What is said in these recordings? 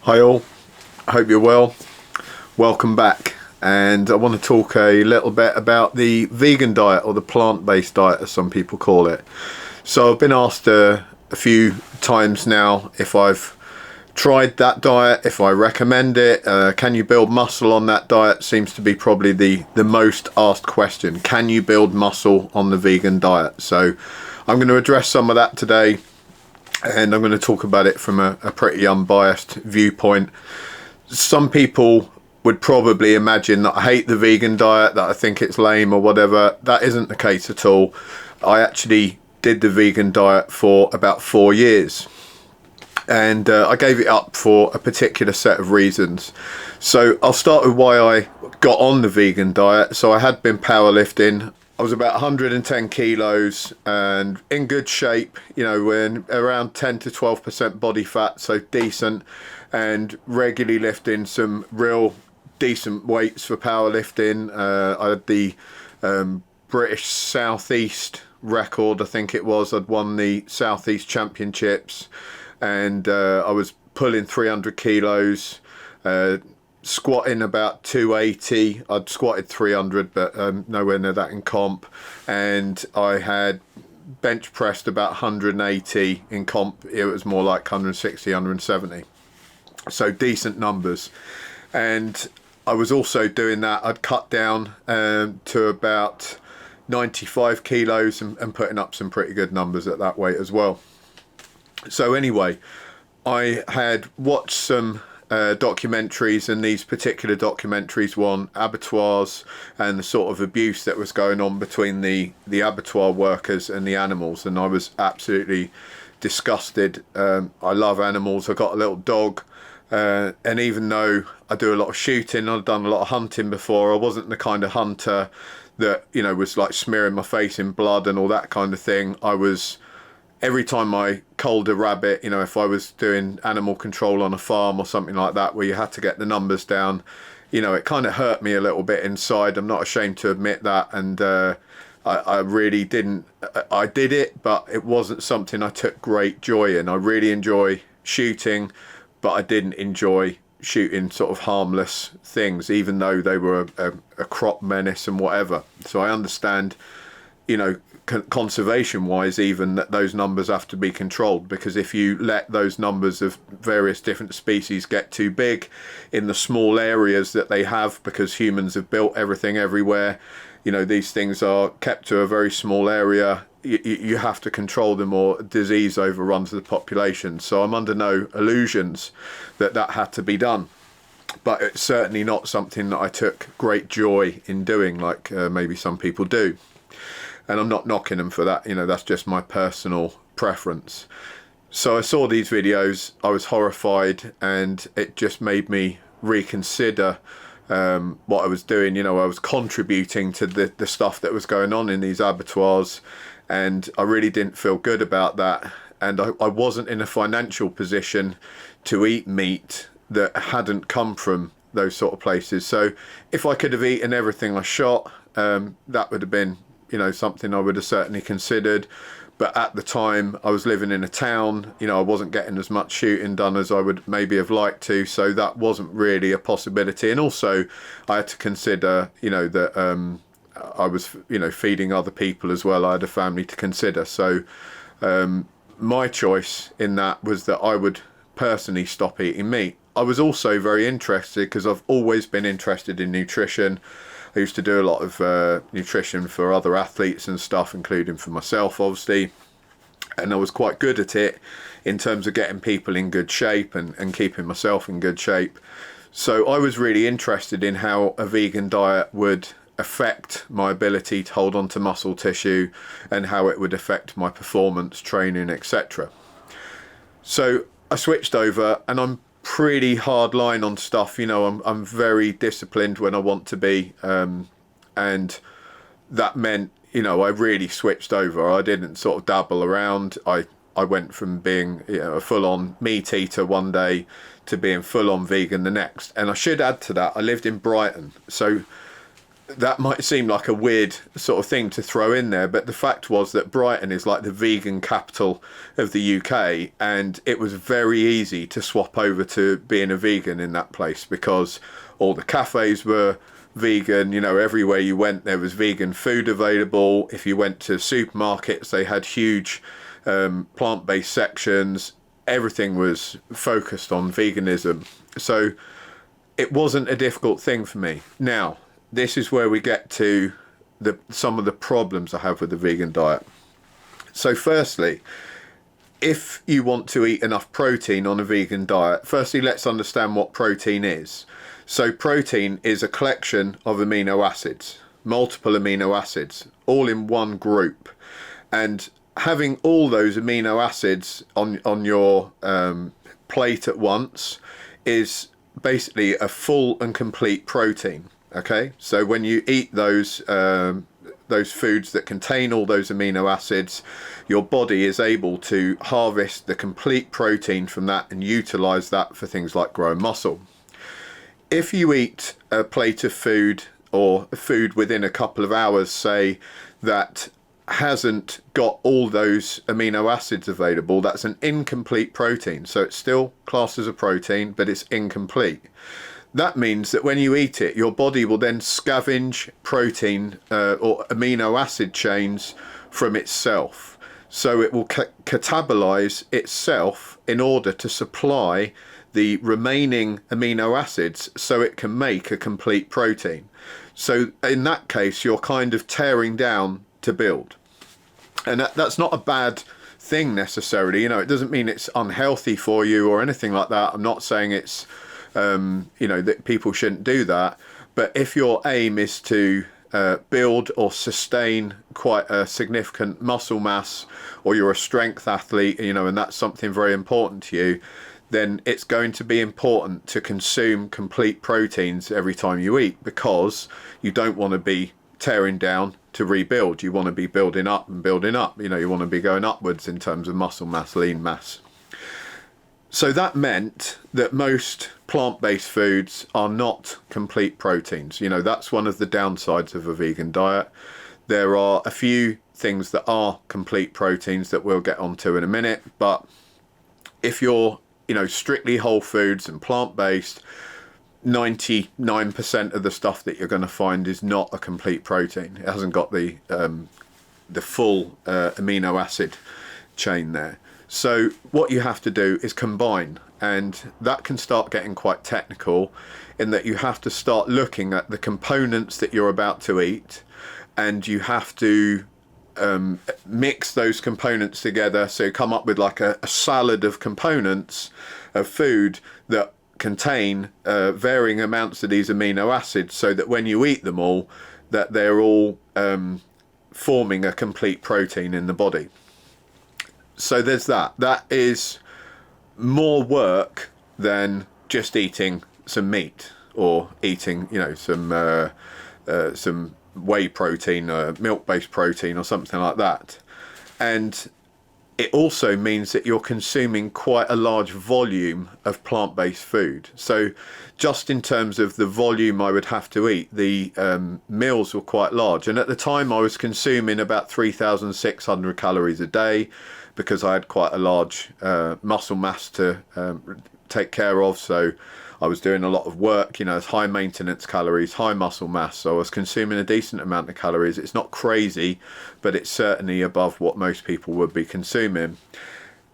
Hi all, I hope you're well. Welcome back, and I want to talk a little bit about the vegan diet, or the plant-based diet as some people call it. So I've been asked a few times now if I've tried that diet, if I recommend it, can you build muscle on that diet? Seems to be probably the most asked question. Can you build muscle on the vegan diet? So I'm going to address some of that today, and I'm going to talk about it from a pretty unbiased viewpoint. Some people would probably imagine that I hate the vegan diet, that I think it's lame or whatever. That isn't the case at all. I actually did the vegan diet for about 4 years, and I gave it up for a particular set of reasons. So I'll start with why I got on the vegan diet. So I had been powerlifting. I was about 110 kilos and in good shape, you know, when around 10 to 12% body fat, so decent, and regularly lifting some real decent weights for powerlifting. I had the British Southeast record, I think it was. I'd won the Southeast Championships, and I was pulling 300 kilos, squatting about 280. I'd squatted 300, but nowhere near that in comp. And I had bench pressed about 180 in comp. It was more like 160, 170. So decent numbers. And I was also doing that. I'd cut down to about 95 kilos and putting up some pretty good numbers at that weight as well. So anyway, I had watched some documentaries, and these particular documentaries were on abattoirs and the sort of abuse that was going on between the abattoir workers and the animals, and I was absolutely disgusted. I love animals. I got a little dog, and even though I do a lot of shooting, I've done a lot of hunting before, I wasn't the kind of hunter that, you know, was like smearing my face in blood and all that kind of thing. I was, every time I culled a rabbit, you know, if I was doing animal control on a farm or something like that where you had to get the numbers down, you know, it kind of hurt me a little bit inside. I'm not ashamed to admit that. And I really didn't, I did it, but it wasn't something I took great joy in. I really enjoy shooting, but I didn't enjoy shooting sort of harmless things, even though they were a crop menace and whatever. So I understand, you know, conservation wise, even, that those numbers have to be controlled, because if you let those numbers of various different species get too big in the small areas that they have, because humans have built everything everywhere, you know, these things are kept to a very small area. You have to control them, or disease overruns the population. So I'm under no illusions that that had to be done, but it's certainly not something that I took great joy in doing, like maybe some people do. And I'm not knocking them for that, you know, that's just my personal preference. So I saw these videos, I was horrified, and it just made me reconsider what I was doing. You know, I was contributing to the stuff that was going on in these abattoirs, and I really didn't feel good about that. And I wasn't in a financial position to eat meat that hadn't come from those sort of places. So if I could have eaten everything I shot, that would have been, you know, something I would have certainly considered. But at the time I was living in a town, you know, I wasn't getting as much shooting done as I would maybe have liked to, so that wasn't really a possibility. And also I had to consider, you know, that I was, you know, feeding other people as well. I had a family to consider. So my choice in that was that I would personally stop eating meat. I was also very interested, because I've always been interested in nutrition. I used to do a lot of nutrition for other athletes and stuff, including for myself, obviously. And I was quite good at it in terms of getting people in good shape and keeping myself in good shape. So I was really interested in how a vegan diet would affect my ability to hold on to muscle tissue, and how it would affect my performance, training, etc. So I switched over, and I'm pretty hard line on stuff, you know. I'm very disciplined when I want to be, and that meant, you know, I really switched over. I didn't sort of dabble around. I went from being, you know, a full-on meat eater one day to being full-on vegan the next. And I should add to that, I lived in Brighton, so that might seem like a weird sort of thing to throw in there, but the fact was that Brighton is like the vegan capital of the UK, and it was very easy to swap over to being a vegan in that place because all the cafes were vegan. You know, everywhere you went there was vegan food available. If you went to supermarkets, they had huge plant-based sections. Everything was focused on veganism, so it wasn't a difficult thing for me. Now, this is where we get to some of the problems I have with the vegan diet. So firstly, if you want to eat enough protein on a vegan diet, firstly, let's understand what protein is. So protein is a collection of amino acids, multiple amino acids, all in one group. And having all those amino acids on your plate at once is basically a full and complete protein. Okay, so when you eat those foods that contain all those amino acids, your body is able to harvest the complete protein from that and utilize that for things like growing muscle. If you eat a plate of food or food within a couple of hours, say, that hasn't got all those amino acids available, that's an incomplete protein. So it's still classed as a protein, but it's incomplete. That means that when you eat it, your body will then scavenge protein or amino acid chains from itself. So it will catabolize itself in order to supply the remaining amino acids so it can make a complete protein. So in that case, you're kind of tearing down to build. And that's not a bad thing necessarily. You know, it doesn't mean it's unhealthy for you or anything like that. I'm not saying it's that people shouldn't do that, but if your aim is to build or sustain quite a significant muscle mass, or you're a strength athlete, and that's something very important to you, then it's going to be important to consume complete proteins every time you eat, because you don't want to be tearing down to rebuild. You want to be building up and building up. You want to be going upwards in terms of muscle mass, lean mass. So that meant that most plant-based foods are not complete proteins. That's one of the downsides of a vegan diet. There are a few things that are complete proteins that we'll get onto in a minute, but if you're, strictly whole foods and plant-based, 99% of the stuff that you're going to find is not a complete protein. It hasn't got the full amino acid chain there. So what you have to do is combine, and that can start getting quite technical in that you have to start looking at the components that you're about to eat, and you have to mix those components together, so you come up with like a salad of components of food that contain varying amounts of these amino acids, so that when you eat them all, that they're all forming a complete protein in the body. So there's that. That is more work than just eating some meat or eating, some whey protein, milk-based protein or something like that. And it also means that you're consuming quite a large volume of plant-based food. So just in terms of the volume I would have to eat, the meals were quite large. And at the time I was consuming about 3,600 calories a day, because I had quite a large muscle mass to take care of. So I was doing a lot of work, it's high maintenance calories, high muscle mass. So I was consuming a decent amount of calories. It's not crazy, but it's certainly above what most people would be consuming.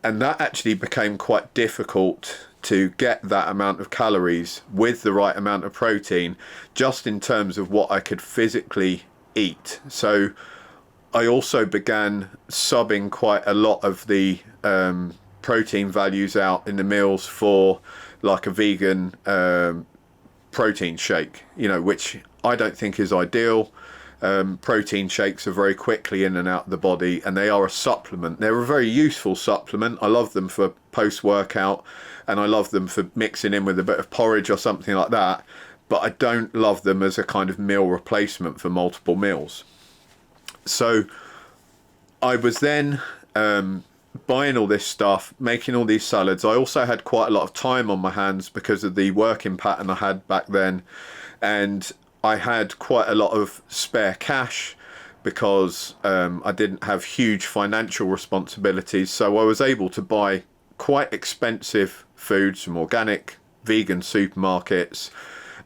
And that actually became quite difficult to get that amount of calories with the right amount of protein, just in terms of what I could physically eat. So I also began subbing quite a lot of the protein values out in the meals for like a vegan protein shake, which I don't think is ideal. Protein shakes are very quickly in and out of the body, and they are a supplement. They're a very useful supplement. I love them for post-workout, and I love them for mixing in with a bit of porridge or something like that, but I don't love them as a kind of meal replacement for multiple meals. So I was then buying all this stuff, making all these salads. I also had quite a lot of time on my hands because of the working pattern I had back then, and I had quite a lot of spare cash because I didn't have huge financial responsibilities, so I was able to buy quite expensive foods from organic vegan supermarkets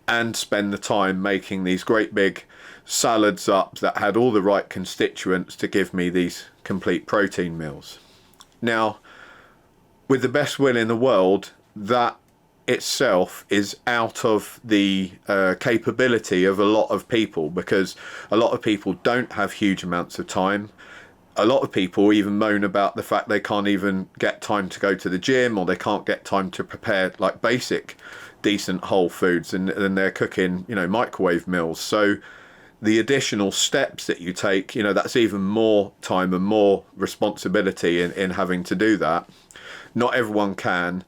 and spend the time making these great big salads up that had all the right constituents to give me these complete protein meals. Now, with the best will in the world, that itself is out of the capability of a lot of people, because a lot of people don't have huge amounts of time. A lot of people even moan about the fact they can't even get time to go to the gym, or they can't get time to prepare like basic decent whole foods, and they're cooking, you know, microwave meals. So the additional steps that you take, you know, that's even more time and more responsibility in having to do that. Not everyone can.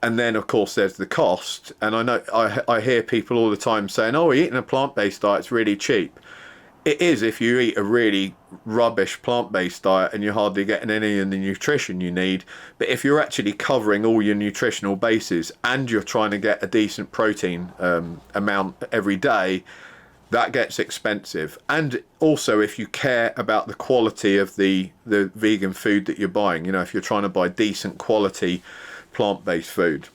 And then of course there's the cost, and I know I hear people all the time saying, oh, eating a plant-based diet's really cheap. It is if you eat a really rubbish plant-based diet and you're hardly getting any of the nutrition you need. But if you're actually covering all your nutritional bases and you're trying to get a decent protein amount every day, that gets expensive. And also, if you care about the quality of the vegan food that you're buying, you know, if you're trying to buy decent quality plant-based food.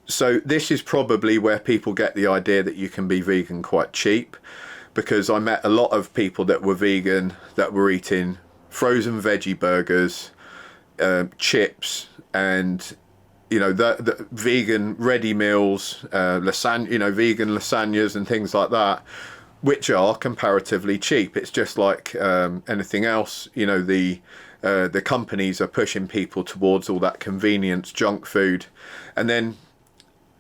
So this is probably where people get the idea that you can be vegan quite cheap, because I met a lot of people that were vegan that were eating frozen veggie burgers, chips, and you know, the vegan ready meals, lasagna, you know, vegan lasagnas and things like that, which are comparatively cheap. It's just like anything else, you know, the companies are pushing people towards all that convenience junk food. And then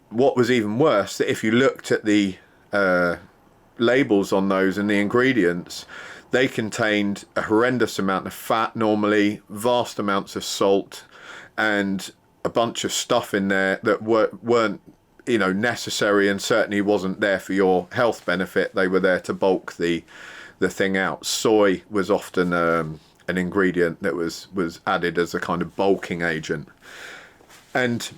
what was even worse, that if you looked at the labels on those and the ingredients, they contained a horrendous amount of fat normally, vast amounts of salt, and a bunch of stuff in there that weren't, you know, necessary, and certainly wasn't there for your health benefit. They were there to bulk the thing out. Soy was often an ingredient that was added as a kind of bulking agent. And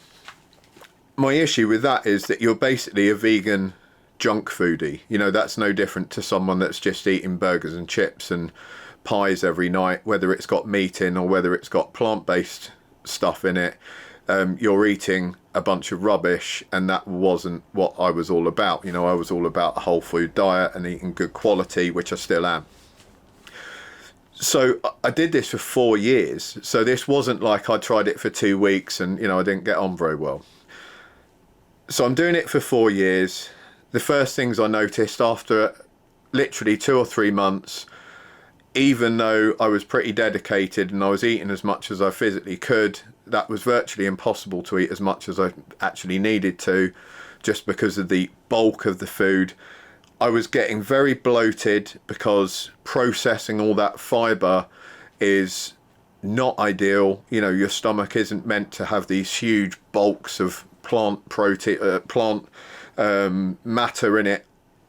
my issue with that is that you're basically a vegan junk foodie. You know, that's no different to someone that's just eating burgers and chips and pies every night, whether it's got meat in or whether it's got plant-based stuff in it. You're eating a bunch of rubbish, and that wasn't what I was all about. You know, I was all about a whole food diet and eating good quality, which I still am. So I did this for 4 years. So this wasn't like I tried it for 2 weeks and, you know, I didn't get on very well. So I'm doing it for 4 years. The first things I noticed after literally 2 or 3 months, even though I was pretty dedicated and I was eating as much as I physically could, that was virtually impossible to eat as much as I actually needed to, just because of the bulk of the food. I was getting very bloated because processing all that fiber is not ideal. You know, your stomach isn't meant to have these huge bulks of plant protein, matter in it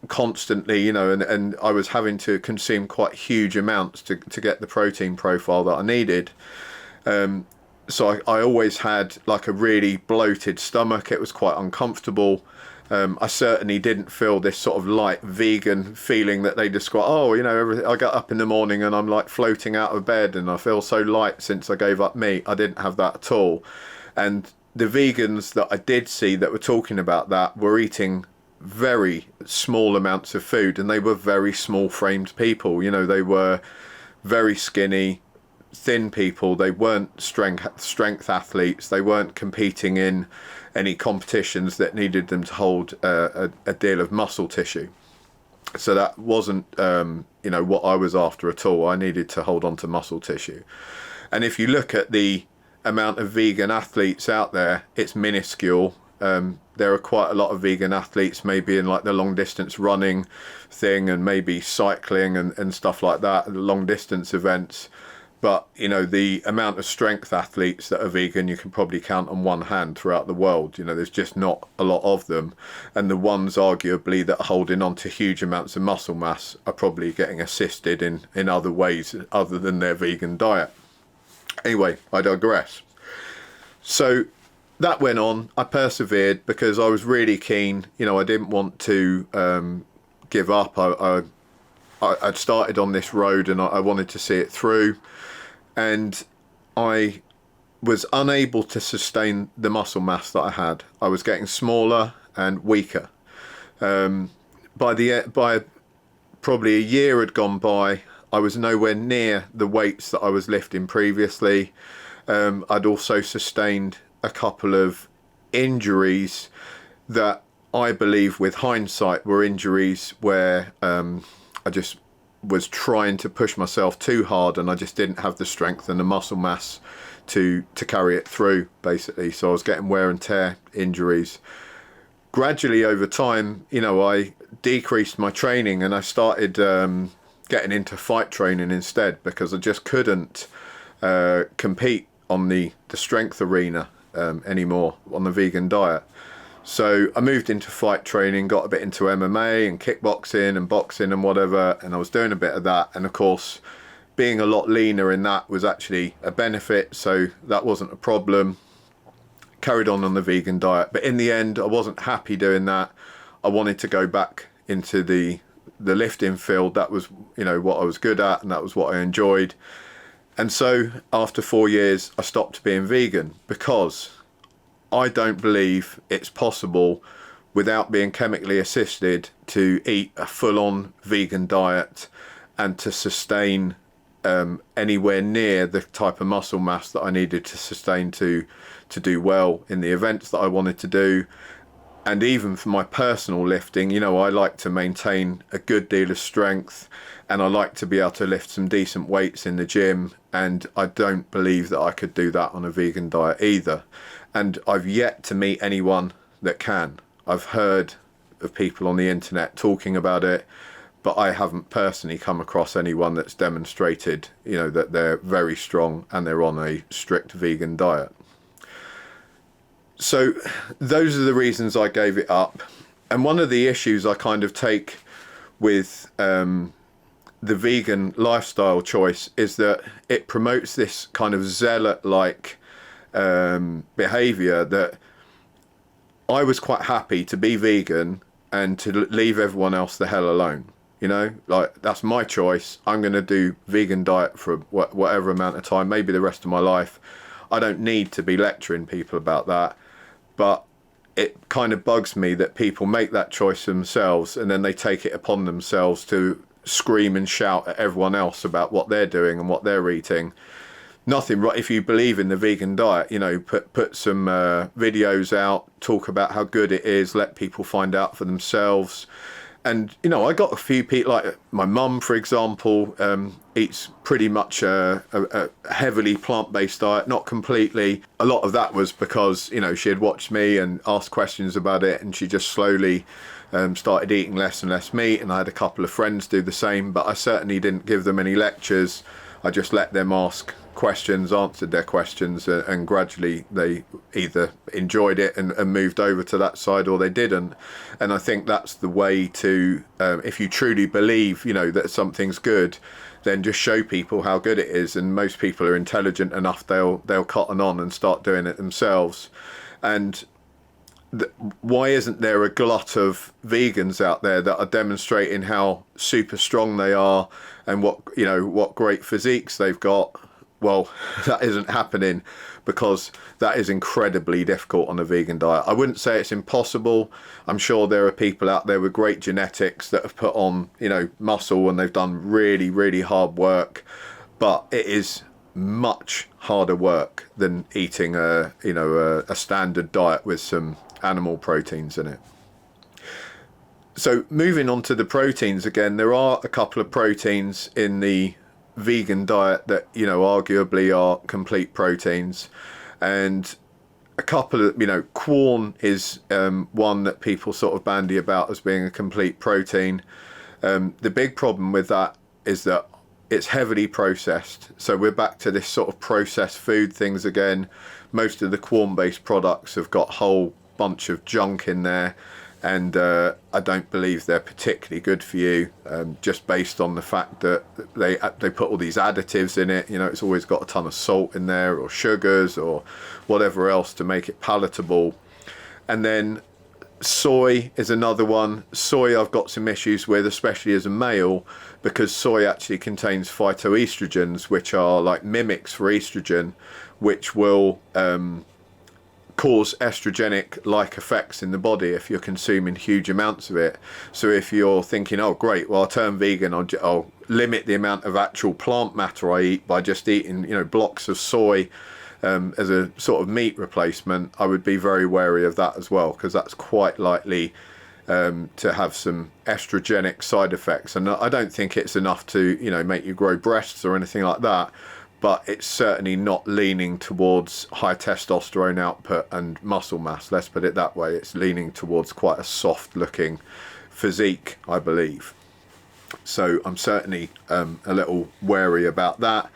constantly, you know, and I was having to consume quite huge amounts to get the protein profile that I needed. So I always had like a really bloated stomach. It was quite uncomfortable. I certainly didn't feel this sort of light vegan feeling that they describe. Oh, you know, I get up in the morning and I'm like floating out of bed and I feel so light since I gave up meat. I didn't have that at all. And the vegans that I did see that were talking about that were eating very small amounts of food, and they were very small framed people. You know, they were very skinny, thin people. They weren't strength athletes. They weren't competing in any competitions that needed them to hold a deal of muscle tissue. So that wasn't you know, what I was after at all. I needed to hold on to muscle tissue. And if you look at the amount of vegan athletes out there, it's minuscule. There are quite a lot of vegan athletes maybe in like the long distance running thing, and maybe cycling and stuff like that, the long distance events. But, you know, the amount of strength athletes that are vegan, you can probably count on one hand throughout the world. You know, there's just not a lot of them. And the ones arguably that are holding on to huge amounts of muscle mass are probably getting assisted in other ways other than their vegan diet. Anyway, I digress. So that went on. I persevered because I was really keen. You know, I didn't want to give up. I'd started on this road and I wanted to see it through, and I was unable to sustain the muscle mass that I had. I was getting smaller and weaker. By probably a year had gone by, I was nowhere near the weights that I was lifting previously. I'd also sustained a couple of injuries that I believe, with hindsight, were injuries where I just was trying to push myself too hard, and I just didn't have the strength and the muscle mass to carry it through, basically. So I was getting wear and tear injuries. Gradually over time, I decreased my training, and I started getting into fight training instead, because I just couldn't compete on the strength arena anymore on the vegan diet. So I moved into fight training, got a bit into MMA and kickboxing and boxing and whatever, and I was doing a bit of that. And of course, being a lot leaner in that was actually a benefit, so that wasn't a problem. Carried on the vegan diet, but in the end I wasn't happy doing that. I wanted to go back into the lifting field. That was what I was good at, and that was what I enjoyed. And so after 4 years I stopped being vegan, because I don't believe it's possible, without being chemically assisted, to eat a full-on vegan diet and to sustain anywhere near the type of muscle mass that I needed to sustain to do well in the events that I wanted to do. And even for my personal lifting, I like to maintain a good deal of strength, and I like to be able to lift some decent weights in the gym, and I don't believe that I could do that on a vegan diet either. And I've yet to meet anyone that can. I've heard of people on the internet talking about it, but I haven't personally come across anyone that's demonstrated, that they're very strong and they're on a strict vegan diet. So those are the reasons I gave it up. And one of the issues I kind of take with the vegan lifestyle choice is that it promotes this kind of zealot-like behavior, that I was quite happy to be vegan and to leave everyone else the hell alone. That's my choice. I'm going to do vegan diet for whatever amount of time, maybe the rest of my life. I don't need to be lecturing people about that. But it kind of bugs me that people make that choice themselves, and then they take it upon themselves to scream and shout at everyone else about what they're doing and what they're eating. Nothing right. If you believe in the vegan diet, put some videos out, talk about how good it is, let people find out for themselves. And I got a few people, like my mum, for example, eats pretty much a heavily plant-based diet, not completely. A lot of that was because she had watched me and asked questions about it, and she just slowly started eating less and less meat. And I had a couple of friends do the same, but I certainly didn't give them any lectures. I just let them ask questions, answered their questions, and gradually they either enjoyed it and moved over to that side, or they didn't. And I think that's the way to, if you truly believe, that something's good, then just show people how good it is. And most people are intelligent enough, they'll cotton on and start doing it themselves. And why isn't there a glut of vegans out there that are demonstrating how super strong they are and what great physiques they've got? Well, that isn't happening, because that is incredibly difficult on a vegan diet. I wouldn't say it's impossible. I'm sure there are people out there with great genetics that have put on, muscle, and they've done really, really hard work, but it is much harder work than eating a standard diet with some animal proteins in it. So moving on to the proteins again, there are a couple of proteins in the vegan diet that arguably are complete proteins, and a couple of corn is one that people sort of bandy about as being a complete protein. The big problem with that is that it's heavily processed, so we're back to this sort of processed food things again. Most of the corn-based products have got a whole bunch of junk in there, and I don't believe they're particularly good for you, just based on the fact that they put all these additives in it. It's always got a ton of salt in there, or sugars, or whatever else to make it palatable. And then Soy is another one. Soy I've got some issues with, especially as a male, because soy actually contains phytoestrogens, which are like mimics for estrogen, which will cause estrogenic like effects in the body if you're consuming huge amounts of it. So if you're thinking, oh great, well I'll turn vegan, I'll limit the amount of actual plant matter I eat by just eating, you know, blocks of soy as a sort of meat replacement, I would be very wary of that as well, because that's quite likely to have some estrogenic side effects. And I don't think it's enough to, you know, make you grow breasts or anything like that, but it's certainly not leaning towards high testosterone output and muscle mass, let's put it that way. It's leaning towards quite a soft looking physique, I believe. So I'm certainly a little wary about that.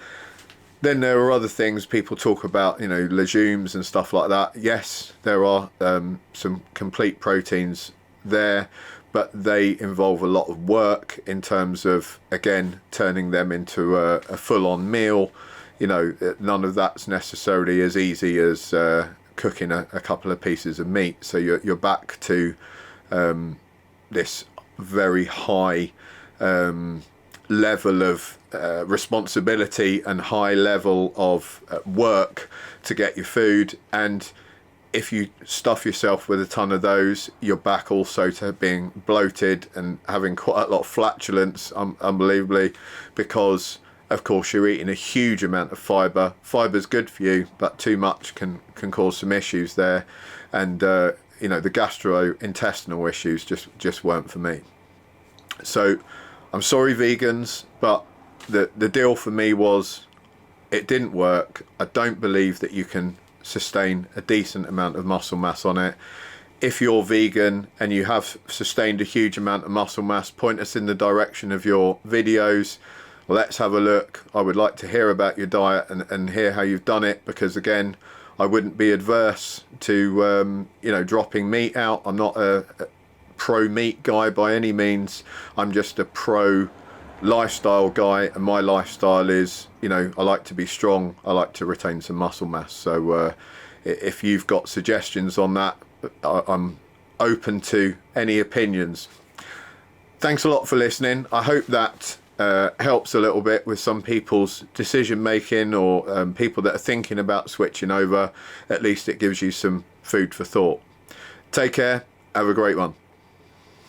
Then there are other things people talk about, you know, legumes and stuff like that. Yes, there are some complete proteins there, but they involve a lot of work in terms of, again, turning them into a full-on meal. You know, none of that's necessarily as easy as cooking a couple of pieces of meat. So you're back to this very high level of responsibility and high level of work to get your food. And if you stuff yourself with a ton of those, you're back also to being bloated and having quite a lot of flatulence, unbelievably, because of course you're eating a huge amount of fibre. Fibre's good for you, but too much can cause some issues there. And you know, the gastrointestinal issues just weren't for me. So I'm sorry vegans, but the deal for me was it didn't work. I don't believe that you can sustain a decent amount of muscle mass on it. If you're vegan and you have sustained a huge amount of muscle mass, point us in the direction of your videos. Let's have a look. I would like to hear about your diet and hear how you've done it, because again, I wouldn't be adverse to you know, dropping meat out. I'm not a pro meat guy by any means. I'm just a pro lifestyle guy, and my lifestyle is, you know, I like to be strong, I like to retain some muscle mass. So if you've got suggestions on that, I'm open to any opinions. Thanks a lot for listening. I hope that helps a little bit with some people's decision making, or people that are thinking about switching over. At least it gives you some food for thought. Take care, have a great one.